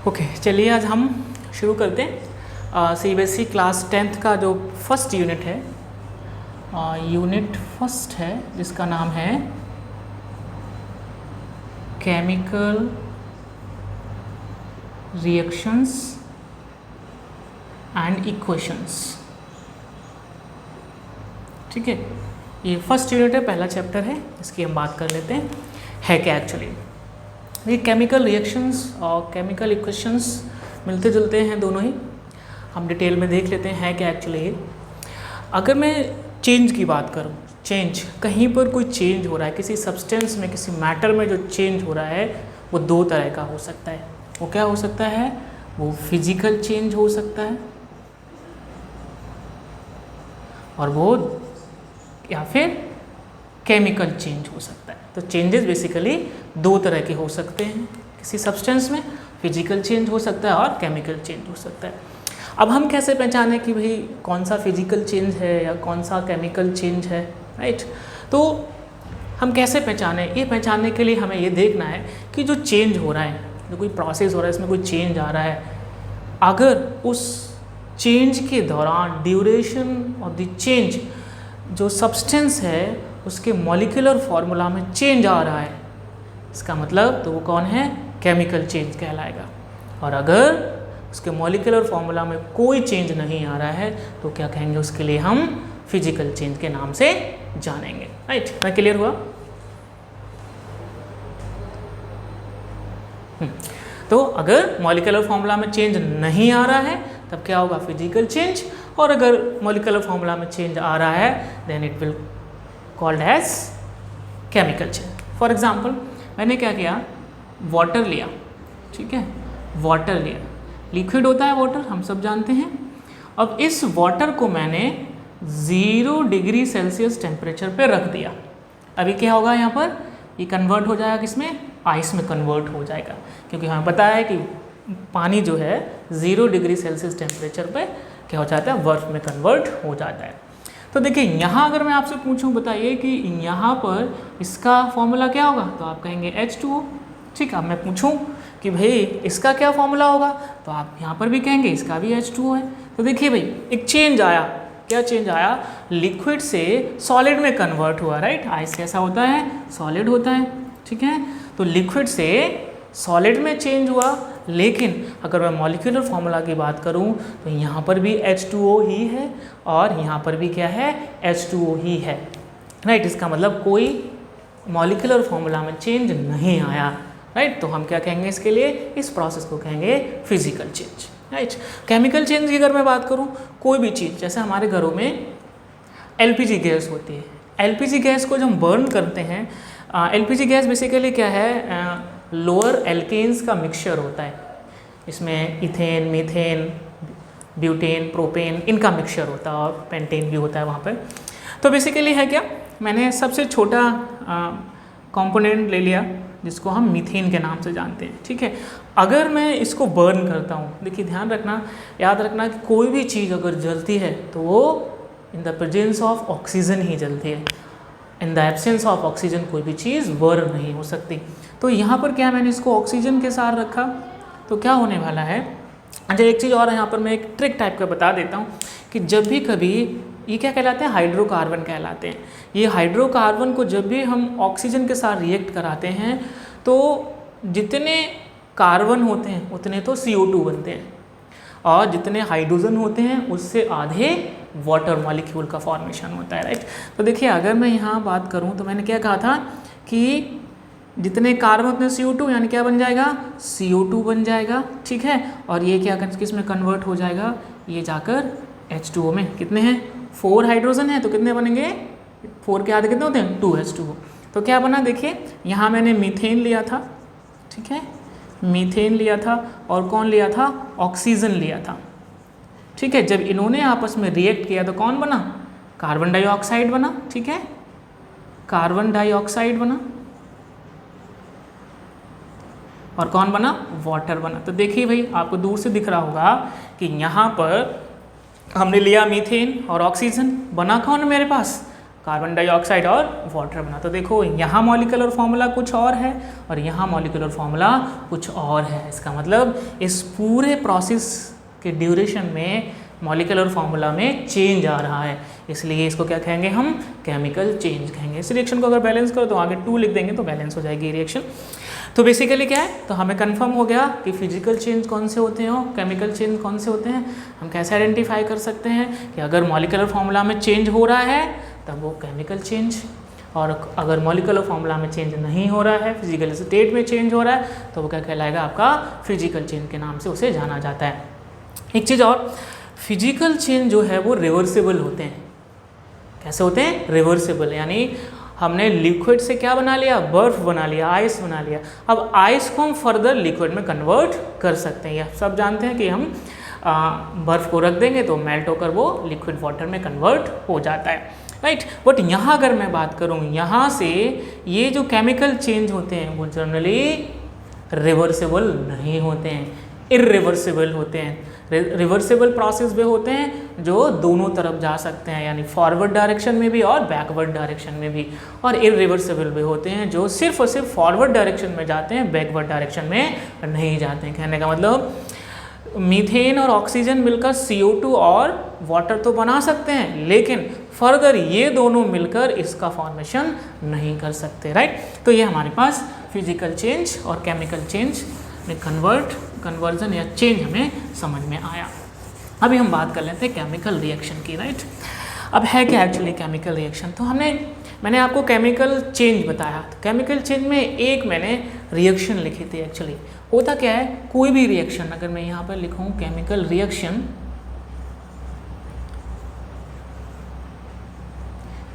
Okay, चलिए आज हम शुरू करते हैं सीबीएसई क्लास 10th का जो फर्स्ट यूनिट है, यूनिट फर्स्ट है जिसका नाम है केमिकल रिएक्शंस एंड इक्वेशंस। ठीक है, ये फर्स्ट यूनिट है, पहला चैप्टर है, इसकी हम बात कर लेते हैं है क्या एक्चुअली। ये केमिकल रिएक्शंस और केमिकल इक्वेशंस मिलते जुलते हैं दोनों ही, हम डिटेल में देख लेते हैं क्या एक्चुअली ये। अगर मैं चेंज की बात करूं, चेंज, कहीं पर कोई चेंज हो रहा है, किसी सब्सटेंस में, किसी मैटर में जो चेंज हो रहा है वो दो तरह का हो सकता है। वो क्या हो सकता है? वो फिजिकल चेंज हो सकता है और वो या फिर केमिकल चेंज हो सकता है। तो चेंजेस बेसिकली दो तरह के हो सकते हैं, किसी सब्सटेंस में फिजिकल चेंज हो सकता है और केमिकल चेंज हो सकता है। अब हम कैसे पहचानें कि भाई कौन सा फिजिकल चेंज है या कौन सा केमिकल चेंज है, राइट? तो हम कैसे पहचानें? ये पहचानने के लिए हमें ये देखना है कि जो चेंज हो रहा है, जो कोई प्रोसेस हो रहा है, इसमें कोई चेंज आ रहा है, अगर उस चेंज के दौरान ड्यूरेशन ऑफ द चेंज जो सब्सटेंस है उसके मॉलिक्यूलर फार्मूला में चेंज आ रहा है, इसका मतलब तो वो कौन है? केमिकल चेंज कहलाएगा। और अगर उसके मॉलिक्यूलर फार्मूला में कोई चेंज नहीं आ रहा है तो क्या कहेंगे? उसके लिए हम फिजिकल चेंज के नाम से जानेंगे, राइट? मैं क्लियर हुआ? तो अगर मॉलिक्यूलर फार्मूला में चेंज नहीं आ रहा है तब क्या होगा? Physical change. और अगर मॉलिक्यूलर फार्मूला में चेंज आ रहा है then it will called as chemical change. For example मैंने क्या किया, वाटर लिया, ठीक है, वाटर लिया, लिक्विड होता है वाटर, हम सब जानते हैं। अब इस वाटर को मैंने 0 डिग्री सेल्सियस टेम्परेचर पे रख दिया। अभी क्या होगा? यहाँ पर ये कन्वर्ट हो जाएगा किसमें? आइस में कन्वर्ट हो जाएगा, क्योंकि हमें पता है कि पानी जो है 0 डिग्री सेल्सियस टेम्परेचर पे क्या हो जाता है? बर्फ में कन्वर्ट हो जाता है। तो देखिए यहाँ अगर मैं आपसे पूछूं, बताइए कि यहाँ पर इसका फॉर्मूला क्या होगा, तो आप कहेंगे H2O। ठीक है, अब मैं पूछूं कि भाई इसका क्या फॉर्मूला होगा, तो आप यहाँ पर भी कहेंगे इसका भी H2O है। तो देखिए भाई एक चेंज आया, क्या चेंज आया? लिक्विड से सॉलिड में कन्वर्ट हुआ, राइट? आइस कैसा होता है? सॉलिड होता है, ठीक है। तो लिक्विड से सॉलिड में चेंज हुआ, लेकिन अगर मैं मॉलिक्यूलर फार्मूला की बात करूं तो यहाँ पर भी H2O ही है और यहाँ पर भी क्या है? H2O ही है, राइट? इसका मतलब कोई मॉलिक्यूलर फार्मूला में चेंज नहीं आया, राइट? तो हम क्या कहेंगे इसके लिए? इस प्रोसेस को कहेंगे physical change, right? Chemical change की अगर मैं बात करूँ, कोई भी चीज़, जैसे हमारे घरों में LPG गैस होती है, LPG गैस को जब हम बर्न करते हैं, LPG गैस बेसिकली क्या है? लोअर एल्केन्स का मिक्सचर होता है, इसमें इथेन, मीथेन, ब्यूटेन, प्रोपेन, इनका मिक्सचर होता है और पेंटेन भी होता है वहाँ पर। तो बेसिकली है क्या, मैंने सबसे छोटा कंपोनेंट ले लिया जिसको हम मीथेन के नाम से जानते हैं, ठीक है। अगर मैं इसको बर्न करता हूँ, देखिए ध्यान रखना, याद रखना कि कोई भी चीज़ अगर जलती है तो वो in the presence of oxygen ही जलती है, in the absence of oxygen कोई भी चीज़ बर्न नहीं हो सकती। तो यहाँ पर क्या, मैंने इसको ऑक्सीजन के साथ रखा तो क्या होने वाला है? अच्छा, एक चीज़ और यहाँ पर मैं एक ट्रिक टाइप का बता देता हूँ कि जब भी कभी ये क्या कहलाते हैं? हाइड्रोकार्बन कहलाते हैं। ये हाइड्रोकार्बन को जब भी हम ऑक्सीजन के साथ रिएक्ट कराते हैं तो जितने कार्बन होते हैं उतने तो CO2 बनते हैं और जितने हाइड्रोजन होते हैं उससे आधे वाटर मॉलिक्यूल का फॉर्मेशन होता है, राइट? तो देखिए अगर मैं यहाँ बात करूँ तो मैंने क्या कहा था कि जितने कार्बन उतने CO2, यानी क्या बन जाएगा? CO2 बन जाएगा, ठीक है। और ये क्या किस में कन्वर्ट हो जाएगा? ये जाकर H2O में। कितने हैं? 4 हाइड्रोजन है तो कितने बनेंगे? 4 के आधे कितने होते हैं? 2 H2O। तो क्या बना? देखिए यहाँ मैंने मीथेन लिया था, ठीक है, मीथेन लिया था और कौन लिया था? ऑक्सीजन लिया था, ठीक है। जब इन्होंने आपस में रिएक्ट किया तो कौन बना? कार्बन डाइऑक्साइड बना, ठीक है, कार्बन डाइऑक्साइड बना और कौन बना? वाटर बना। तो देखिए भाई आपको दूर से दिख रहा होगा कि यहाँ पर हमने लिया मीथेन और ऑक्सीजन, बना कौन है मेरे पास? कार्बन डाइऑक्साइड और वाटर बना। तो देखो यहाँ मॉलिक्यूलर फॉर्मूला कुछ और है और यहाँ मॉलिक्यूलर फॉर्मूला कुछ और है। इसका मतलब इस पूरे प्रोसेस के ड्यूरेशन में मॉलिक्यूलर फॉर्मूला में चेंज आ रहा है, इसलिए इसको क्या कहेंगे हम, केमिकल चेंज कहेंगे। इस रिएक्शन को अगर बैलेंस करो तो आगे 2 लिख देंगे तो बैलेंस हो जाएगी रिएक्शन। तो बेसिकली क्या है, तो हमें कंफर्म हो गया कि फिजिकल चेंज कौन से होते हैं और केमिकल चेंज कौन से होते हैं। हम कैसे आइडेंटिफाई कर सकते हैं कि अगर मॉलिक्यूलर फॉर्मूला में चेंज हो रहा है तब वो केमिकल चेंज, और अगर मॉलिक्यूलर फॉर्मूला में चेंज नहीं हो रहा है, फिजिकल स्टेट में चेंज हो रहा है, तो वो क्या कहलाएगा, आपका फिजिकल चेंज के नाम से उसे जाना जाता है। एक चीज़ और, फिजिकल चेंज जो है वो रिवर्सिबल होते हैं। कैसे होते हैं, रिवर्सिबल, यानी हमने लिक्विड से क्या बना लिया, बर्फ बना लिया, आइस बना लिया। अब आइस को हम फर्दर लिक्विड में कन्वर्ट कर सकते हैं। ये सब जानते हैं कि हम बर्फ़ को रख देंगे तो मेल्ट होकर वो लिक्विड वाटर में कन्वर्ट हो जाता है, राइट। बट यहाँ अगर मैं बात करूँ, यहाँ से ये जो केमिकल चेंज होते हैं वो जनरली रिवर्सिबल नहीं होते हैं, इरिवर्सिबल होते हैं। रिवर्सिबल प्रोसेस वे होते हैं जो दोनों तरफ जा सकते हैं, यानी फॉरवर्ड डायरेक्शन में भी और बैकवर्ड डायरेक्शन में भी, और इरिवर्सिबल वे होते हैं जो सिर्फ और सिर्फ फॉरवर्ड डायरेक्शन में जाते हैं, बैकवर्ड डायरेक्शन में नहीं जाते हैं। कहने का मतलब मीथेन और ऑक्सीजन मिलकर CO2 और वाटर तो बना सकते हैं, लेकिन फर्दर ये दोनों मिलकर इसका फॉर्मेशन नहीं कर सकते, राइट। तो ये हमारे पास फिजिकल चेंज और केमिकल चेंज में कन्वर्जन या चेंज हमें समझ में आया। अभी हम बात कर लेते हैं केमिकल रिएक्शन की, राइट। अब है क्या एक्चुअली केमिकल रिएक्शन, तो मैंने आपको केमिकल चेंज बताया। तो केमिकल चेंज में एक मैंने रिएक्शन लिखी थी। एक्चुअली होता क्या है, कोई भी रिएक्शन, अगर मैं यहाँ पर लिखूँ केमिकल रिएक्शन,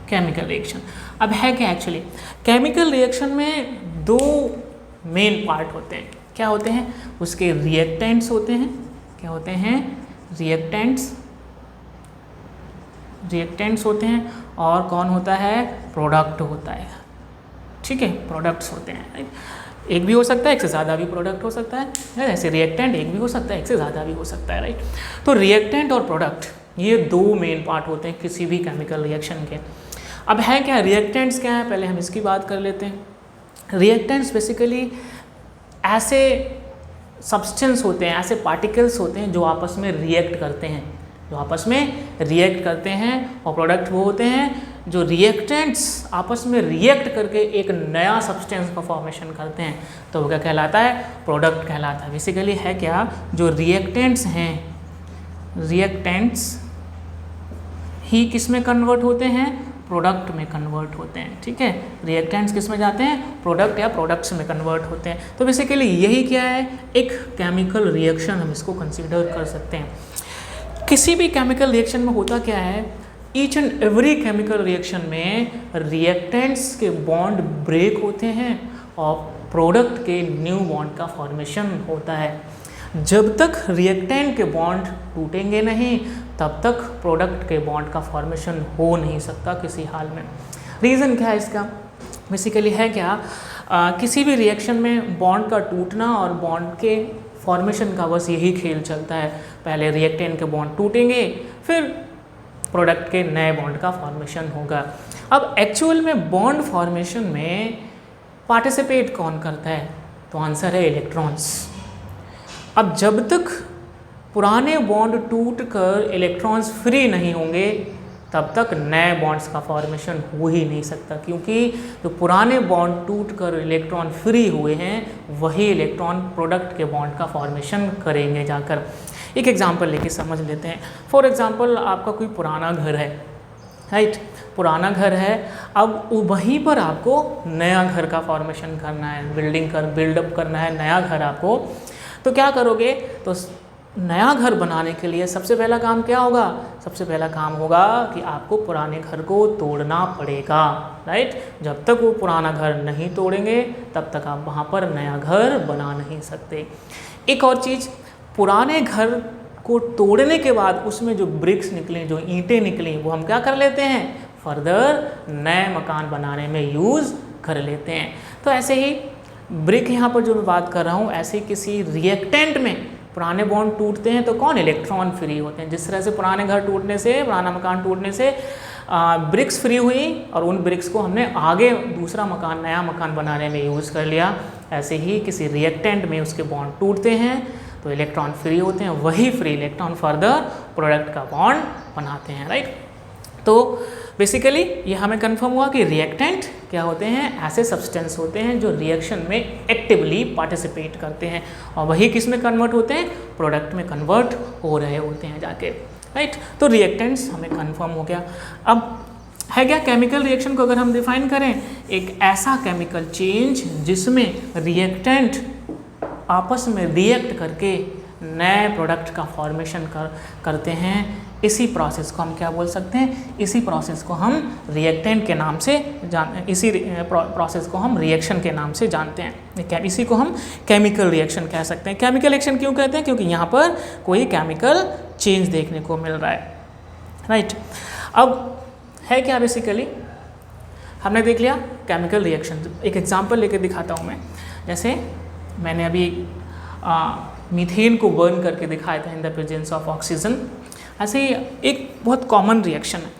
केमिकल रिएक्शन, अब है क्या एक्चुअली, केमिकल रिएक्शन में 2 मेन पार्ट होते हैं। क्या होते हैं, उसके रिएक्टेंट्स होते हैं। क्या होते हैं, रिएक्टेंट्स होते हैं, और कौन होता है, प्रोडक्ट होता है, ठीक है, प्रोडक्ट्स होते हैं, राइट। एक भी हो सकता है, एक से ज़्यादा भी प्रोडक्ट हो सकता है, ऐसे रिएक्टेंट एक भी हो सकता है, एक से ज़्यादा भी हो सकता है, राइट। तो रिएक्टेंट और प्रोडक्ट ये 2 मेन पार्ट होते हैं किसी भी केमिकल रिएक्शन के। अब है क्या, रिएक्टेंट्स क्या है, पहले हम इसकी बात कर लेते हैं। रिएक्टेंट्स बेसिकली ऐसे सब्सटेंस होते हैं, ऐसे पार्टिकल्स होते हैं जो आपस में रिएक्ट करते हैं, और प्रोडक्ट वो होते हैं जो रिएक्टेंट्स आपस में रिएक्ट करके एक नया सब्सटेंस का फॉर्मेशन करते हैं, तो वो क्या कहलाता है, प्रोडक्ट कहलाता है। बेसिकली है क्या, जो रिएक्टेंट्स हैं, रिएक्टेंट्स ही किस में कन्वर्ट होते हैं, प्रोडक्ट में कन्वर्ट होते हैं, ठीक है। रिएक्टेंट्स किस में जाते हैं, प्रोडक्ट या प्रोडक्ट्स में कन्वर्ट होते हैं। तो बेसिकली यही क्या है, एक केमिकल रिएक्शन हम इसको कंसीडर कर सकते हैं। किसी भी केमिकल रिएक्शन में होता क्या है, each and every chemical reaction में रिएक्टेंट्स के बॉन्ड ब्रेक होते हैं और प्रोडक्ट के न्यू बॉन्ड का फॉर्मेशन होता है। जब तक रिएक्टेंट के बॉन्ड टूटेंगे नहीं, तब तक प्रोडक्ट के बॉन्ड का फॉर्मेशन हो नहीं सकता किसी हाल में। रीज़न क्या है इसका, बेसिकली है क्या, किसी भी रिएक्शन में बॉन्ड का टूटना और बॉन्ड के फॉर्मेशन का बस यही खेल चलता है। पहले रिएक्टेंट के बॉन्ड टूटेंगे, फिर प्रोडक्ट के नए बॉन्ड का फॉर्मेशन होगा। अब एक्चुअल में बॉन्ड फॉर्मेशन में पार्टिसिपेट कौन करता है, तो आंसर है इलेक्ट्रॉन्स। अब जब तक पुराने बॉन्ड टूटकर इलेक्ट्रॉन्स फ्री नहीं होंगे, तब तक नए बॉन्ड्स का फॉर्मेशन हो ही नहीं सकता, क्योंकि जो पुराने बॉन्ड टूटकर इलेक्ट्रॉन फ्री हुए हैं वही इलेक्ट्रॉन प्रोडक्ट के बॉन्ड का फॉर्मेशन करेंगे जाकर। एक एग्जांपल लेके समझ लेते हैं। फॉर एग्जांपल, आपका कोई पुराना घर है, राइट, पुराना घर है, अब वहीं पर आपको नया घर का फॉर्मेशन करना है, बिल्डअप करना है नया घर आपको। तो क्या करोगे, तो नया घर बनाने के लिए सबसे पहला काम क्या होगा, सबसे पहला काम होगा कि आपको पुराने घर को तोड़ना पड़ेगा, राइट। जब तक वो पुराना घर नहीं तोड़ेंगे तब तक आप वहाँ पर नया घर बना नहीं सकते। एक और चीज़, पुराने घर को तोड़ने के बाद उसमें जो ब्रिक्स निकलें, जो ईंटें निकलें, वो हम क्या कर लेते हैं, फर्दर नए मकान बनाने में यूज़ कर लेते हैं। तो ऐसे ही ब्रिक यहाँ पर जो मैं बात कर रहा हूँ, ऐसे किसी रिएक्टेंट में पुराने बॉन्ड टूटते हैं तो कौन, इलेक्ट्रॉन फ्री होते हैं। जिस तरह से पुराने घर टूटने से, पुराना मकान टूटने से ब्रिक्स फ्री हुई और उन ब्रिक्स को हमने आगे दूसरा मकान, नया मकान बनाने में यूज़ कर लिया। ऐसे ही किसी रिएक्टेंट में उसके बॉन्ड टूटते हैं तो इलेक्ट्रॉन फ्री होते हैं, वही फ्री इलेक्ट्रॉन फर्दर प्रोडक्ट का बॉन्ड बनाते हैं, राइट। तो बेसिकली ये हमें कंफर्म हुआ कि रिएक्टेंट क्या होते हैं, ऐसे सब्सटेंस होते हैं जो रिएक्शन में एक्टिवली पार्टिसिपेट करते हैं और वही किस में कन्वर्ट होते हैं, प्रोडक्ट में कन्वर्ट हो रहे होते हैं जाके, राइट। तो रिएक्टेंट्स हमें कंफर्म हो गया। अब है क्या, केमिकल रिएक्शन को अगर हम डिफाइन करें, एक ऐसा केमिकल चेंज जिसमें रिएक्टेंट आपस में रिएक्ट करके नए प्रोडक्ट का फॉर्मेशन करते हैं, इसी प्रोसेस को हम क्या बोल सकते हैं, इसी प्रोसेस को हम रिएक्टेंट के नाम से इसी प्रोसेस को हम रिएक्शन के नाम से जानते हैं। इसी को हम केमिकल रिएक्शन कह सकते हैं। केमिकल रिएक्शन क्यों कहते हैं, क्योंकि यहाँ पर कोई केमिकल चेंज देखने को मिल रहा है, राइट। अब है क्या, बेसिकली हमने देख लिया केमिकल रिएक्शन। एक एग्जांपल लेके दिखाता हूँ मैं। जैसे मैंने अभी मीथेन को बर्न करके दिखाया था इन द प्रेजेंस ऑफ ऑक्सीजन। ऐसे ही एक बहुत कॉमन रिएक्शन है,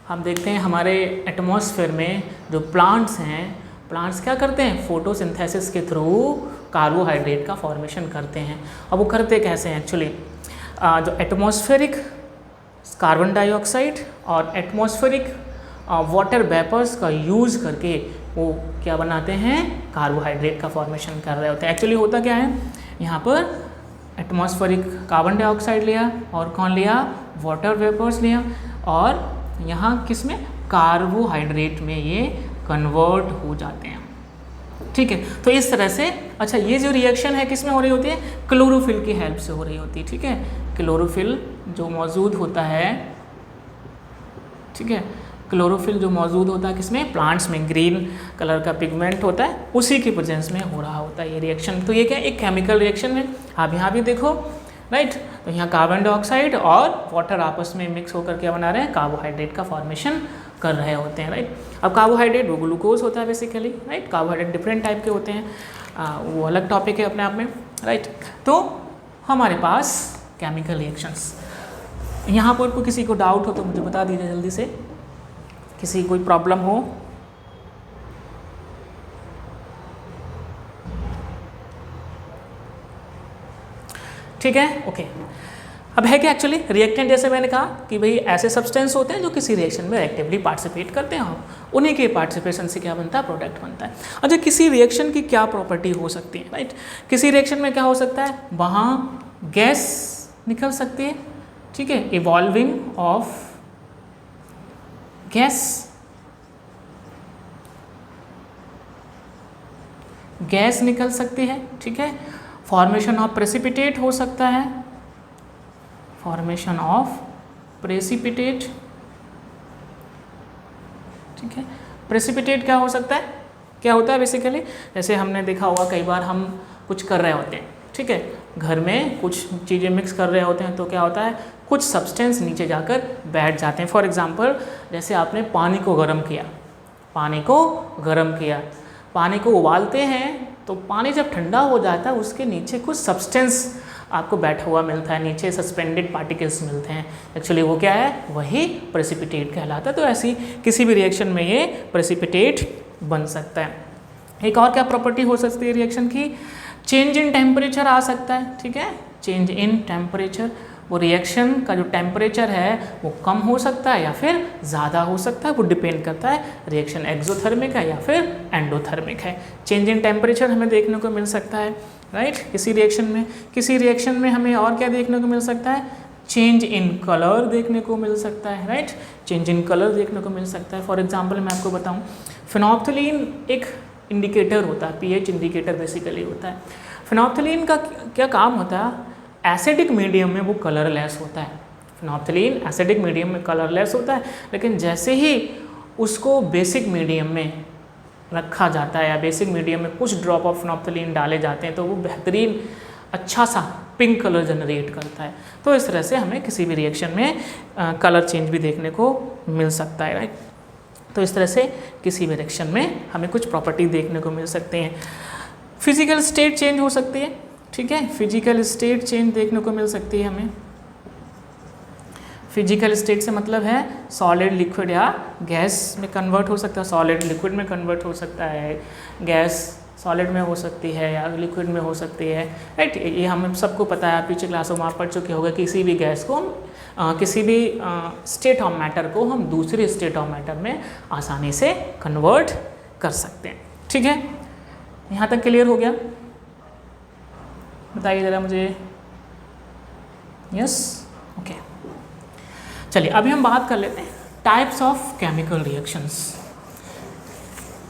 हम देखते हैं हमारे एटमॉस्फेयर में जो प्लांट्स हैं, प्लांट्स क्या करते हैं, फोटोसिंथेसिस के थ्रू कार्बोहाइड्रेट का फॉर्मेशन करते हैं। अब वो करते कैसे हैं, एक्चुअली जो एटमॉस्फेरिक कार्बन डाइऑक्साइड और एटमॉस्फेरिक वाटर वेपर्स का यूज़ करके वो क्या बनाते हैं, कार्बोहाइड्रेट का फॉर्मेशन कर रहे होते हैं। एक्चुअली होता क्या है, यहाँ पर एटमॉस्फेरिक कार्बन डाइऑक्साइड लिया और कौन लिया, वाटर वेपर्स लिया, और यहाँ किस में, कार्बोहाइड्रेट में ये कन्वर्ट हो जाते हैं, ठीक है। तो इस तरह से, अच्छा ये जो रिएक्शन है किस में हो रही होती है, क्लोरोफिल की हेल्प से हो रही होती है, ठीक है। क्लोरोफिल जो मौजूद होता है, ठीक है, क्लोरोफिल जो मौजूद होता है किसमें, प्लांट्स में, ग्रीन कलर का पिगमेंट होता है, उसी की प्रेजेंस में हो रहा होता है ये रिएक्शन। तो ये क्या, एक केमिकल रिएक्शन है। आप यहाँ भी देखो, राइट। तो यहाँ कार्बन डाइऑक्साइड और वाटर आपस में मिक्स होकर क्या बना रहे हैं, कार्बोहाइड्रेट का फॉर्मेशन कर रहे होते हैं, राइट। अब कार्बोहाइड्रेट वो ग्लूकोज होता है basically, right. Carbohydrate different type के होते हैं, वो अलग टॉपिक है अपने आप में, राइट। तो हमारे पास केमिकल रिएक्शंस, यहाँ पर कोई किसी को डाउट हो तो मुझे बता दीजिए जल्दी से, किसी कोई प्रॉब्लम हो। ठीक है, ओके। अब है क्या, एक्चुअली रिएक्टेंट जैसे मैंने कहा कि भाई ऐसे सब्सटेंस होते हैं जो किसी रिएक्शन में एक्टिवली पार्टिसिपेट करते हैं, उन्हीं के पार्टिसिपेशन से क्या बनता है, प्रोडक्ट बनता है। अच्छा, किसी रिएक्शन की क्या प्रॉपर्टी हो सकती है, राइट। किसी रिएक्शन में क्या हो सकता है, वहाँ गैस निकल सकती है, ठीक है, इवॉल्विंग ऑफ गैस निकल सकती है, ठीक है। फॉर्मेशन ऑफ प्रेसिपिटेट हो सकता है, फॉर्मेशन ऑफ प्रेसिपिटेट, ठीक है। प्रेसिपिटेट क्या हो सकता है, क्या होता है बेसिकली, जैसे हमने देखा होगा कई बार हम कुछ कर रहे होते हैं, ठीक है, घर में कुछ चीज़ें मिक्स कर रहे होते हैं, तो क्या होता है, कुछ सब्सटेंस नीचे जाकर बैठ जाते हैं। फॉर एग्जांपल, जैसे आपने पानी को गर्म किया, पानी को उबालते हैं, तो पानी जब ठंडा हो जाता है उसके नीचे कुछ सब्सटेंस आपको बैठा हुआ मिलता है, नीचे सस्पेंडेड पार्टिकल्स मिलते हैं। एक्चुअली वो क्या है, वही प्रेसिपिटेट कहलाता है। तो ऐसी किसी भी रिएक्शन में ये प्रेसिपिटेट बन सकता है। एक और क्या प्रॉपर्टी हो सकती है रिएक्शन की, चेंज इन टेम्परेचर आ सकता है, ठीक है। चेंज इन टेम्परेचर, वो रिएक्शन का जो टेम्परेचर है वो कम हो सकता है या फिर ज़्यादा हो सकता है, वो डिपेंड करता है रिएक्शन एक्सोथर्मिक है या फिर एंडोथर्मिक है। चेंज इन टेम्परेचर हमें देखने को मिल सकता है, राइट, किसी रिएक्शन में हमें और क्या देखने को मिल सकता है, चेंज इन कलर देखने को मिल सकता है, राइट, चेंज इन कलर देखने को मिल सकता है। फॉर एग्जांपल मैं आपको बताऊं, फिनोल्फ्थलीन एक इंडिकेटर होता है, पीएच इंडिकेटर बेसिकली होता है। फिनोल्फ्थलीन का क्या काम होता है, एसिडिक मीडियम में वो कलरलेस होता है। फिनोल्फ्थलीन एसिडिक मीडियम में कलरलेस होता है, लेकिन जैसे ही उसको बेसिक मीडियम में रखा जाता है या बेसिक मीडियम में कुछ ड्रॉप ऑफ फिनोल्फ्थलीन डाले जाते हैं, तो वो बेहतरीन अच्छा सा पिंक कलर जनरेट करता है। तो इस तरह से हमें किसी भी रिएक्शन में कलर चेंज भी देखने को मिल सकता है, राइट। तो इस तरह से किसी भी रिएक्शन में हमें कुछ प्रॉपर्टी देखने को मिल सकते हैं। फिजिकल स्टेट चेंज हो सकती है, ठीक है, फिजिकल स्टेट चेंज देखने को मिल सकती है हमें। फिजिकल स्टेट से मतलब है सॉलिड, लिक्विड या गैस में कन्वर्ट हो सकता है, सॉलिड लिक्विड में कन्वर्ट हो सकता है, गैस सॉलिड में हो सकती है या लिक्विड में हो सकती है, राइट। ये हम सबको पता है, पीछे क्लासों में आप पढ़ चुके होंगे। किसी भी गैस को हम किसी भी स्टेट ऑफ मैटर को हम दूसरे स्टेट ऑफ मैटर में आसानी से कन्वर्ट कर सकते हैं, ठीक है। यहाँ तक क्लियर हो गया? बताइए ज़रा मुझे। Yes, okay. चलिए अभी हम बात कर लेते हैं types of chemical reactions.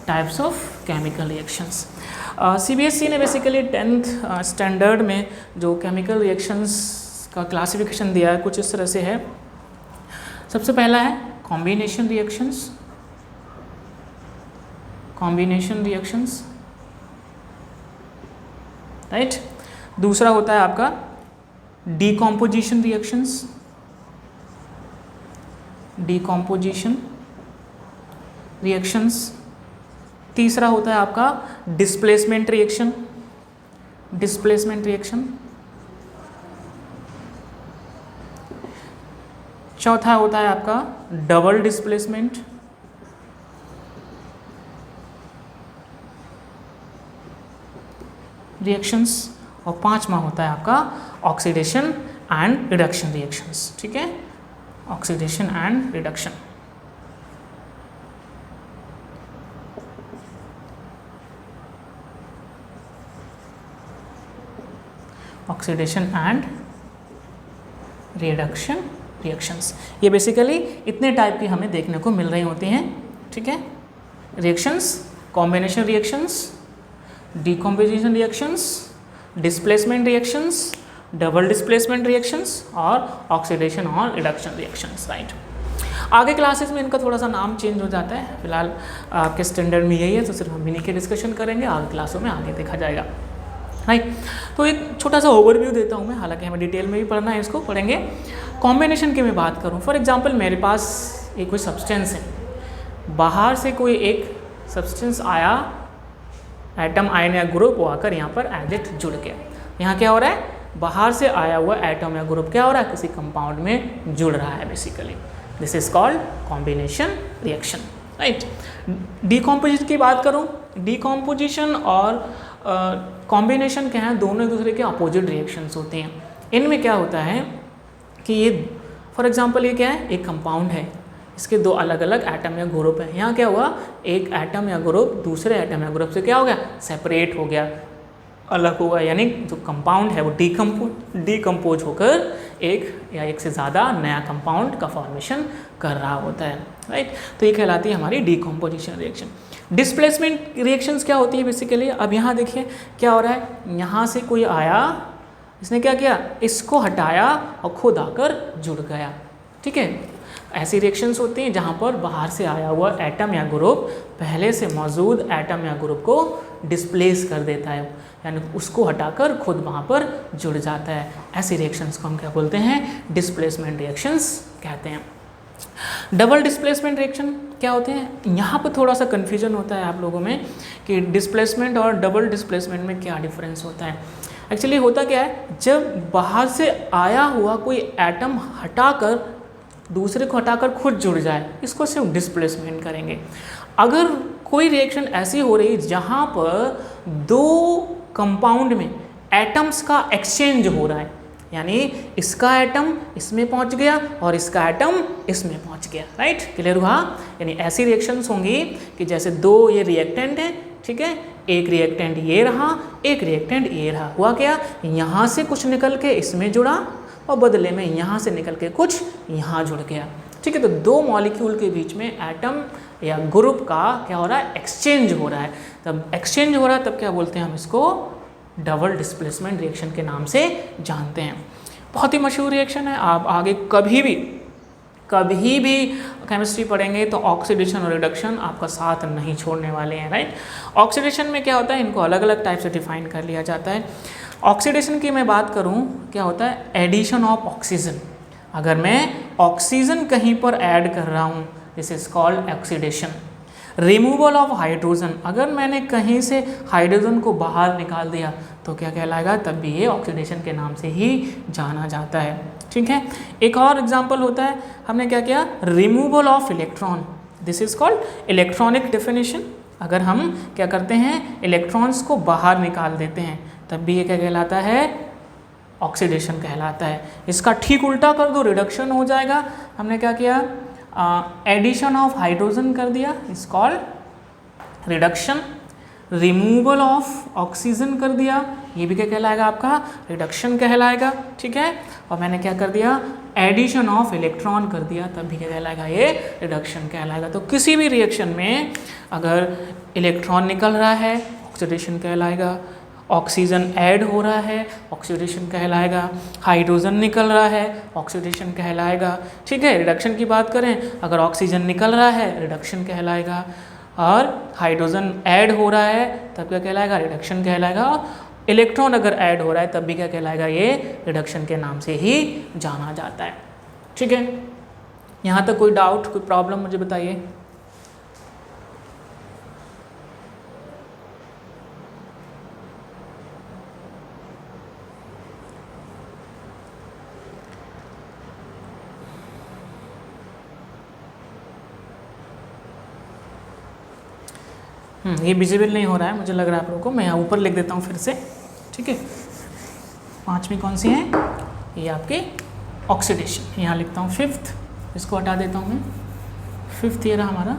Types of chemical reactions. CBSE ने बेसिकली 10th स्टैंडर्ड में जो केमिकल रिएक्शंस का क्लासिफिकेशन दिया है कुछ इस तरह से है। सबसे पहला है combination reactions. Combination reactions, right. दूसरा होता है आपका डीकॉम्पोजिशन रिएक्शंस। Decomposition reactions. तीसरा होता है आपका डिस्प्लेसमेंट रिएक्शन। Displacement reaction. चौथा होता है आपका डबल डिस्प्लेसमेंट। रिएक्शंस। और पांचवा होता है आपका ऑक्सीडेशन एंड रिडक्शन रिएक्शंस, ठीक है। Oxidation and reduction. Oxidation and reduction reactions, ये बेसिकली इतने टाइप की हमें देखने को मिल रही होती हैं, ठीक है। Reactions, combination reactions, decomposition reactions, displacement reactions, double displacement reactions और ऑक्सीडेशन और रिडक्शन रिएक्शंस, राइट। आगे क्लासेस में इनका थोड़ा सा नाम चेंज हो जाता है, फिलहाल आपके स्टैंडर्ड में यही है, तो सिर्फ हम इन्हीं के डिस्कशन करेंगे, आगे क्लासों में आगे देखा जाएगा, राइट। तो एक छोटा सा ओवरव्यू देता हूँ मैं, हालांकि हमें डिटेल में भी पढ़ना है, इसको पढ़ेंगे। कॉम्बिनेशन की मैं बात करूँ, फॉर एग्जांपल मेरे पास एक कोई सब्सटेंस है, बाहर से कोई एक सब्सटेंस आया, एटम, आयन या ग्रुप, वो आकर यहाँ पर एज इट जुड़ गया। यहाँ क्या हो रहा है, बाहर से आया हुआ एटम या ग्रुप क्या हो रहा है, किसी कंपाउंड में जुड़ रहा है basically. This is called combination reaction, right. Decomposition की बात करूँ, डीकॉम्पोजिशन और कॉम्बिनेशन क्या है, दोनों एक दूसरे के अपोजिट रिएक्शंस होते हैं। इनमें क्या होता है कि ये फॉर एग्जांपल ये क्या है, एक कंपाउंड है, इसके दो अलग अलग एटम या ग्रुप है। यहाँ क्या हुआ, एक एटम या ग्रुप दूसरे एटम या ग्रुप से क्या हो गया, सेपरेट हो गया, अलग हुआ, यानी जो कंपाउंड है वो डीकम्पोज होकर एक या एक से ज़्यादा नया कंपाउंड का फॉर्मेशन कर रहा होता है, राइट। तो ये कहलाती है हमारी डीकम्पोजिशन रिएक्शन। डिस्प्लेसमेंट रिएक्शंस क्या होती है बेसिकली, अब यहाँ देखिए क्या हो रहा है, यहाँ से कोई आया, इसने क्या किया, इसको हटाया और खुद आकर जुड़ गया, ठीक है। ऐसी रिएक्शंस होती हैं जहाँ पर बाहर से आया हुआ एटम या ग्रुप पहले से मौजूद एटम या ग्रुप को डिस्प्लेस कर देता है, यानी उसको हटाकर खुद वहाँ पर जुड़ जाता है। ऐसी रिएक्शंस को हम क्या बोलते हैं, डिस्प्लेसमेंट रिएक्शंस कहते हैं। डबल डिस्प्लेसमेंट रिएक्शन क्या होते हैं, यहाँ पर थोड़ा सा कन्फ्यूजन होता है आप लोगों में कि डिस्प्लेसमेंट और डबल डिस्प्लेसमेंट में क्या डिफरेंस होता है। एक्चुअली होता क्या है, जब बाहर से आया हुआ कोई एटम हटाकर दूसरे को हटाकर खुद जुड़ जाए, इसको सिर्फ डिस्प्लेसमेंट करेंगे। अगर कोई रिएक्शन ऐसी हो रही जहाँ पर दो कंपाउंड में एटम्स का एक्सचेंज हो रहा है, यानी इसका एटम इसमें पहुंच गया और इसका एटम इसमें पहुंच गया, राइट, क्लियर हुआ। यानी ऐसी रिएक्शंस होंगी कि जैसे दो ये रिएक्टेंट हैं, ठीक है, एक रिएक्टेंट ये रहा, एक रिएक्टेंट ये रहा, हुआ क्या, यहाँ से कुछ निकल के इसमें जुड़ा और बदले में यहाँ से निकल के कुछ यहाँ जुड़ गया, ठीक है। तो दो मॉलिक्यूल के बीच में एटम या ग्रुप का क्या हो रहा है, एक्सचेंज हो रहा है। तब एक्सचेंज हो रहा है तब क्या बोलते हैं हम इसको, डबल डिस्प्लेसमेंट रिएक्शन के नाम से जानते हैं। बहुत ही मशहूर रिएक्शन है, आप आगे कभी भी केमिस्ट्री पढ़ेंगे तो ऑक्सीडेशन और रिडक्शन आपका साथ नहीं छोड़ने वाले हैं, राइट। ऑक्सीडेशन में क्या होता है, इनको अलग अलग टाइप से डिफाइन कर लिया जाता है। ऑक्सीडेशन की मैं बात करूं, क्या होता है, एडिशन ऑफ ऑक्सीजन। अगर मैं ऑक्सीजन कहीं पर ऐड कर रहा हूं, this is called oxidation. Removal of hydrogen, अगर मैंने कहीं से हाइड्रोजन को बाहर निकाल दिया तो क्या कहलाएगा, तब भी ये ऑक्सीडेशन के नाम से ही जाना जाता है, ठीक ठीक है। एक और एग्जांपल होता है, हमने क्या किया, removal of electron, this is called electronic definition. अगर हम क्या करते हैं, इलेक्ट्रॉन्स को बाहर निकाल देते हैं, तब भी ये क्या कहलाता है, ऑक्सीडेशन कहलाता है। इसका ठीक उल्टा कर दो, रिडक्शन हो जाएगा। हमने क्या किया, एडिशन ऑफ हाइड्रोजन कर दिया, is called reduction. Removal of oxygen कर दिया, ये भी क्या कहलाएगा, आपका रिडक्शन कहलाएगा, ठीक है। और मैंने क्या कर दिया, एडिशन ऑफ इलेक्ट्रॉन कर दिया, तब भी क्या कहलाएगा, ये रिडक्शन कहलाएगा। तो किसी भी रिएक्शन में अगर इलेक्ट्रॉन निकल रहा है, ऑक्सीडेशन कहलाएगा, ऑक्सीजन ऐड हो रहा है, ऑक्सीडेशन कहलाएगा, हाइड्रोजन निकल रहा है, ऑक्सीडेशन कहलाएगा, ठीक है। रिडक्शन की बात करें, अगर ऑक्सीजन निकल रहा है, रिडक्शन कहलाएगा, और हाइड्रोजन ऐड हो रहा है तब क्या कहलाएगा, रिडक्शन कहलाएगा। इलेक्ट्रॉन अगर ऐड हो रहा है तब भी क्या कहलाएगा, ये रिडक्शन के नाम से ही जाना जाता है, ठीक है। यहाँ तक कोई डाउट, कोई प्रॉब्लम मुझे बताइए। ये विजिबल नहीं हो रहा है, मुझे लग रहा है आप लोगों को। मैं यहाँ ऊपर लिख देता हूँ फिर से, ठीक है। पांचवी कौन सी है, ये आपके ऑक्सीडेशन, यहाँ लिखता हूँ फिफ्थ, इसको हटा देता हूँ मैं। फिफ्थ ये रहा हमारा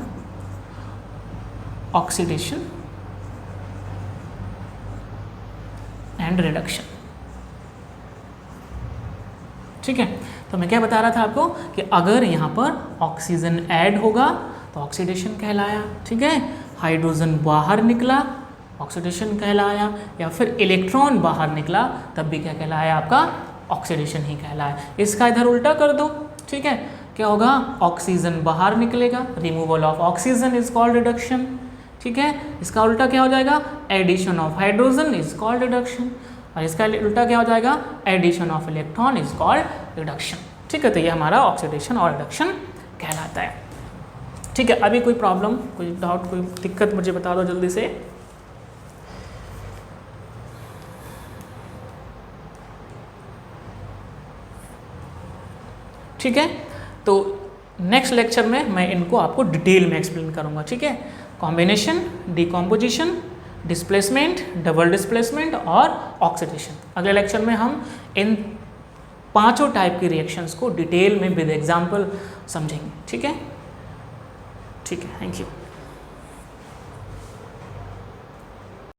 ऑक्सीडेशन एंड रिडक्शन, ठीक है। तो मैं क्या बता रहा था आपको कि अगर यहाँ पर ऑक्सीजन ऐड होगा तो ऑक्सीडेशन कहलाया, ठीक है। हाइड्रोजन बाहर निकला, ऑक्सीडेशन कहलाया, या फिर इलेक्ट्रॉन बाहर निकला तब भी क्या कहलाया, आपका ऑक्सीडेशन ही कहलाया। इसका इधर उल्टा कर दो, ठीक है। क्या होगा, ऑक्सीजन बाहर निकलेगा, removal of oxygen is called reduction, ठीक है। इसका उल्टा क्या हो जाएगा, addition of hydrogen is called reduction, और इसका उल्टा क्या हो जाएगा, addition of electron is called reduction, ठीक है। तो ये हमारा ऑक्सीडेशन और रिडक्शन कहलाता है, ठीक है। अभी कोई प्रॉब्लम, कोई डाउट, कोई दिक्कत मुझे बता दो जल्दी से। ठीक है, तो नेक्स्ट लेक्चर में मैं इनको आपको डिटेल में एक्सप्लेन करूंगा, ठीक है। Combination, decomposition, displacement, double displacement और ऑक्सीडेशन। अगले लेक्चर में हम इन पांचों टाइप की रिएक्शंस को डिटेल में विद एग्जांपल समझेंगे, ठीक है। ठीक है, थैंक यू।